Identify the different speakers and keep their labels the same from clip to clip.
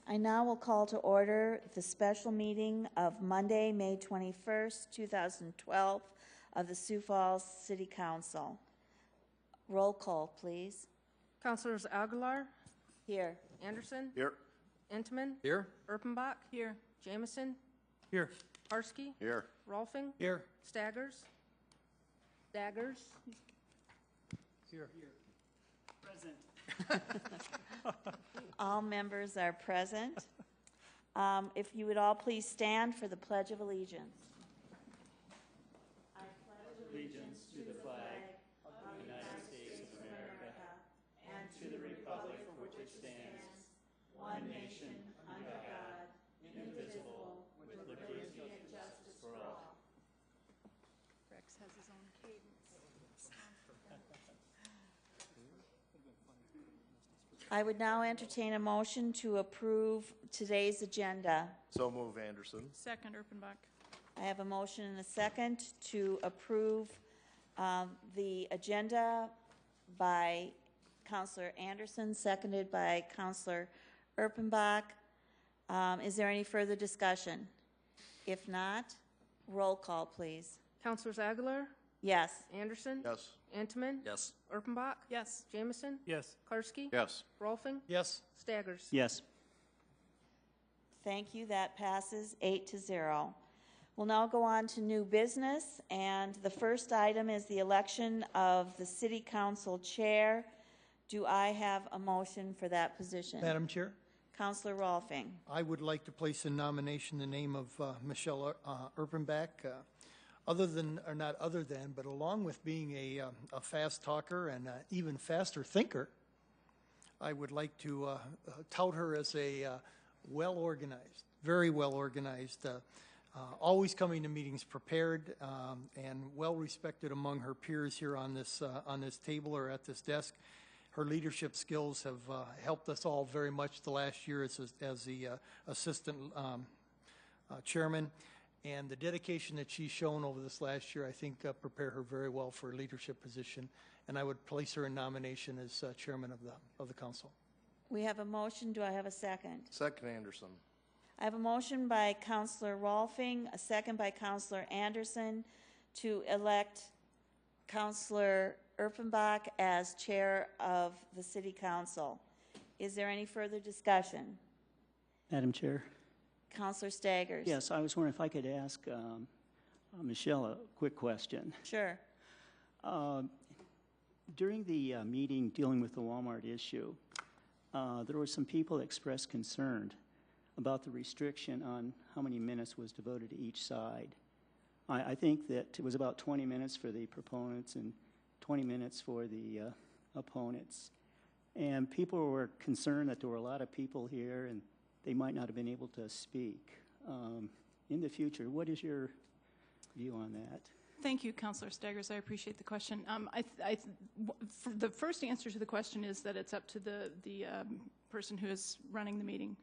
Speaker 1: I now will call to order the special meeting of Monday, May 21st, 2012 of the Sioux Falls City Council. Roll call, please.
Speaker 2: Councilors Aguilar,
Speaker 1: Here.
Speaker 2: Anderson,
Speaker 3: Here.
Speaker 2: Entman,
Speaker 3: Here.
Speaker 2: Erpenbach, here, Jameson,
Speaker 3: Here.
Speaker 2: Karski,
Speaker 3: Here.
Speaker 2: Rolfing,
Speaker 3: Here.
Speaker 2: Staggers, Daggers,
Speaker 3: Here.
Speaker 4: Present.
Speaker 1: All members are present. If you would all please stand for the Pledge of Allegiance. I pledge
Speaker 4: Allegiance to the flag of the United States of America and to the republic for which it stands, one nation, under God, indivisible, with liberty and justice for all.
Speaker 2: Rex has his own cadence.
Speaker 1: I would now entertain a motion to approve today's agenda.
Speaker 3: So move, Anderson.
Speaker 2: Second, Erpenbach.
Speaker 1: I have a motion and a second to approve the agenda by Councilor Anderson, seconded by Councilor Erpenbach. Is there any further discussion? If not, roll call, please.
Speaker 2: Councilors Aguilar,
Speaker 1: Yes.
Speaker 2: Anderson,
Speaker 3: Yes.
Speaker 2: Entman,
Speaker 3: Yes.
Speaker 2: Erpenbach, yes, Jameson,
Speaker 3: Yes.
Speaker 2: Karski,
Speaker 3: Yes.
Speaker 2: Rolfing,
Speaker 3: Yes.
Speaker 2: Staggers.
Speaker 4: Yes.
Speaker 1: Thank you. That passes 8-0. We'll now go on to new business, and the first item is the election of the City Council Chair. Do I have a motion for that position?
Speaker 5: Madam Chair,
Speaker 1: Councilor Rolfing.
Speaker 5: I would like to place in nomination the name of Michelle Erpenbach. But along with being a fast talker and even faster thinker, I would like to tout her as a well-organized, very well-organized, always coming to meetings prepared and well-respected among her peers here on this table or at this desk. Her leadership skills have helped us all very much the last year as the assistant chairman. And the dedication that she's shown over this last year, I think, prepare her very well for a leadership position. And I would place her in nomination as chairman of the council.
Speaker 1: We have a motion. Do I have a second?
Speaker 3: Second, Anderson.
Speaker 1: I have a motion by Councilor Rolfing, a second by Councilor Anderson to elect Councilor Erpenbach as chair of the City Council. Is there any further discussion?
Speaker 4: Madam Chair.
Speaker 1: Councilor Staggers.
Speaker 4: Yes, I was wondering if I could ask Michelle a quick question.
Speaker 1: Sure.
Speaker 4: During the meeting dealing with the Walmart issue, there were some people that expressed concern about the restriction on how many minutes was devoted to each side. I think that it was about 20 minutes for the proponents and 20 minutes for the opponents. And people were concerned that there were a lot of people here and they might not have been able to speak. In the future, what is your view on that?
Speaker 6: Thank you, Councilor Staggers. I appreciate the question. The first answer to the question is that it's up to the person who is running the meeting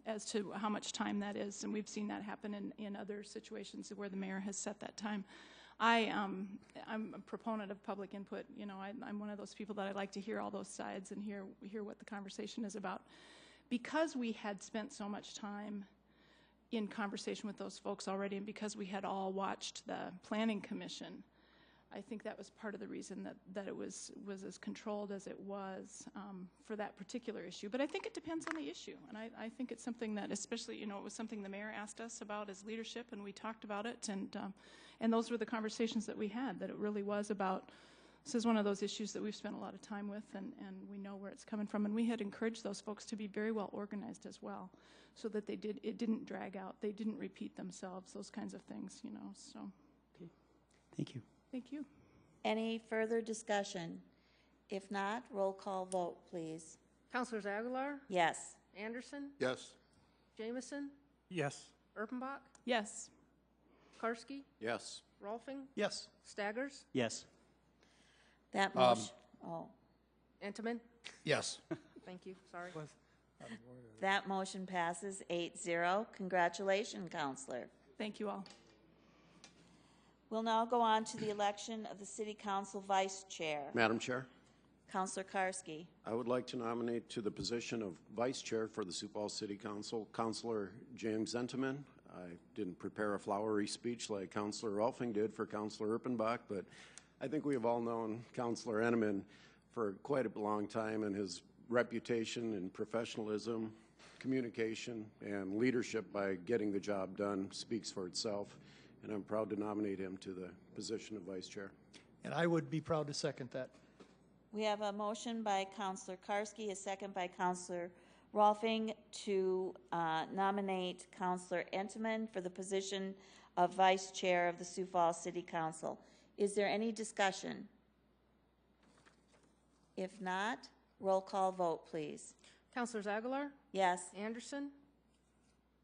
Speaker 6: as to how much time that is, and we've seen that happen in other situations where the mayor has set that time. I'm a proponent of public input. You know, I'm one of those people that I like to hear all those sides and hear what the conversation is about. Because we had spent so much time in conversation with those folks already, and because we had all watched the Planning Commission, I think that was part of the reason that it was as controlled as it was for that particular issue. But I think it depends on the issue, and I think it's something that, especially, you know, it was something the mayor asked us about as leadership, and we talked about it, and those were the conversations that we had, that it really was about, this is one of those issues that we've spent a lot of time with, and we know where it's coming from, and we had encouraged those folks to be very well organized as well, so that it didn't drag out, they didn't repeat themselves, those kinds of things, you know, so.
Speaker 4: Okay. Thank you.
Speaker 6: Thank you.
Speaker 1: Any further discussion? If not, roll call vote, please.
Speaker 2: Councilors Aguilar,
Speaker 1: Yes.
Speaker 2: Anderson,
Speaker 3: Yes.
Speaker 2: Jameson,
Speaker 3: Yes.
Speaker 2: Erpenbach,
Speaker 6: Yes.
Speaker 2: Karski,
Speaker 3: Yes.
Speaker 2: Rolfing,
Speaker 5: Yes.
Speaker 2: Staggers,
Speaker 4: Yes.
Speaker 1: That motion.
Speaker 2: Entman.
Speaker 3: Yes.
Speaker 2: Thank you, sorry.
Speaker 1: That motion passes 8-0. Congratulations, Councilor.
Speaker 6: Thank you all.
Speaker 1: We'll now go on to the election of the City Council Vice Chair.
Speaker 3: Madam Chair.
Speaker 1: Counselor Karski.
Speaker 7: I would like to nominate to the position of Vice Chair for the Sioux Falls City Council, Councilor James Zenteman. I didn't prepare a flowery speech like Councilor Rolfing did for Councilor Erpenbach, but I think we have all known Councilor Enneman for quite a long time, and his reputation and professionalism, communication, and leadership by getting the job done speaks for itself, and I'm proud to nominate him to the position of Vice Chair.
Speaker 5: And I would be proud to second that.
Speaker 1: We have a motion by Counselor Karski, a second by Counselor Rolfing to nominate Counselor Entenmann for the position of Vice Chair of the Sioux Falls City Council. Is there any discussion? If not, roll call vote, please.
Speaker 2: Counselors Aguilar,
Speaker 1: Yes.
Speaker 2: Anderson,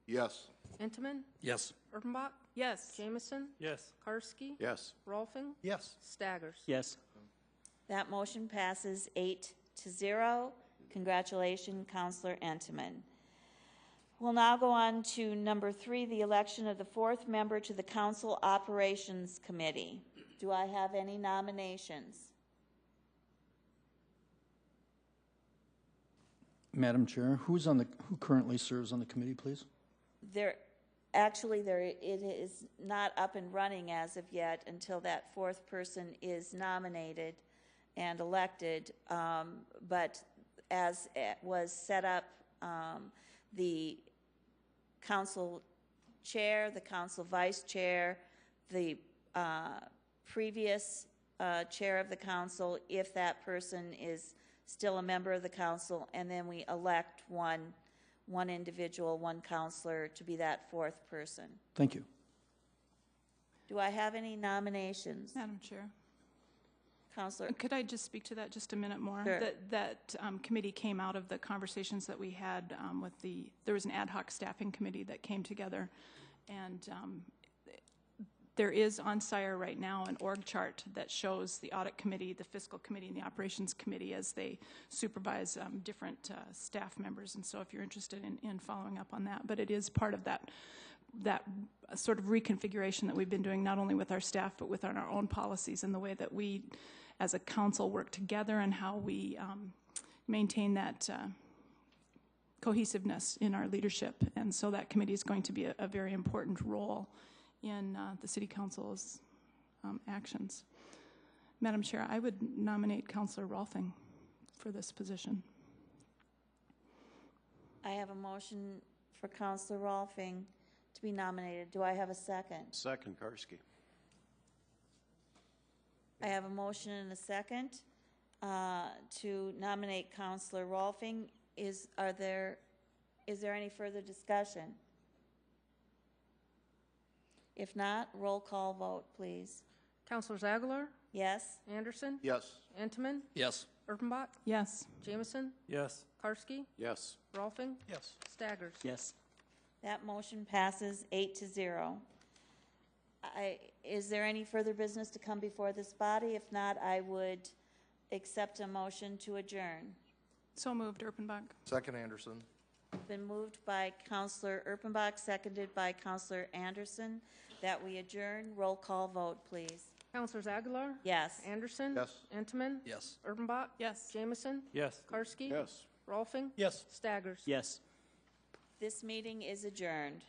Speaker 3: Yes.
Speaker 2: Intamin,
Speaker 3: Yes.
Speaker 2: Erpenbach,
Speaker 6: Yes.
Speaker 2: Jamison,
Speaker 3: Yes.
Speaker 2: Karski,
Speaker 7: Yes.
Speaker 2: Rolfing,
Speaker 5: Yes.
Speaker 2: Staggers.
Speaker 4: Yes.
Speaker 1: That motion passes 8-0. Congratulations, Counselor Entenmann. We'll now go on to number 3, the election of the 4th member to the Council Operations Committee. Do I have any nominations?
Speaker 8: Madam Chair, who currently serves on the committee, please?
Speaker 1: It is not up and running as of yet until that 4th person is nominated and elected. But as it was set up, the council chair, the council vice chair, the previous chair of the council, if that person is still a member of the council, and then we elect one individual, one counselor to be that 4th person.
Speaker 8: Thank you.
Speaker 1: Do I have any nominations?
Speaker 6: Madam Chair,
Speaker 1: Counselor?
Speaker 6: could I just speak to that just a minute more?
Speaker 1: Sure.
Speaker 6: That committee came out of the conversations that we had there was an ad hoc staffing committee that came together, and there is on SIRE right now an org chart that shows the audit committee, the fiscal committee, and the operations committee as they supervise different staff members. And so if you're interested in following up on that, but it is part of that sort of reconfiguration that we've been doing not only with our staff but with our own policies and the way that we as a council work together and how we maintain that cohesiveness in our leadership. And so that committee is going to be a very important role in the City Council's actions. Madam Chair, I would nominate Councilor Rolfing for this position.
Speaker 1: I have a motion for Councilor Rolfing to be nominated. Do I have a second?
Speaker 7: Second, Karski.
Speaker 1: I have a motion and a second to nominate Councilor Rolfing. Is there any further discussion? If not, roll call vote, please.
Speaker 2: Counselors Aguilar,
Speaker 1: Yes?
Speaker 2: Anderson,
Speaker 3: Yes.
Speaker 2: Intamin,
Speaker 3: Yes.
Speaker 2: Erpenbach,
Speaker 6: Yes.
Speaker 2: Jamison,
Speaker 3: Yes.
Speaker 2: Karski,
Speaker 7: Yes.
Speaker 2: Rolfing,
Speaker 5: Yes.
Speaker 2: Staggers.
Speaker 4: Yes.
Speaker 1: That motion passes 8-0. Is there any further business to come before this body? If not, I would accept a motion to adjourn.
Speaker 6: So moved, Erpenbach.
Speaker 3: Second, Anderson.
Speaker 1: Been moved by Councilor Erpenbach, seconded by Councilor Anderson, that we adjourn. Roll call vote, please.
Speaker 2: Counselors Aguilar,
Speaker 1: Yes.
Speaker 2: Anderson,
Speaker 3: Yes.
Speaker 2: Intamin,
Speaker 3: Yes.
Speaker 2: Erpenbach,
Speaker 6: Yes.
Speaker 2: Jamison,
Speaker 3: Yes.
Speaker 2: Karski,
Speaker 7: Yes.
Speaker 2: Rolfing,
Speaker 5: Yes.
Speaker 2: Staggers.
Speaker 4: Yes.
Speaker 1: This meeting is adjourned.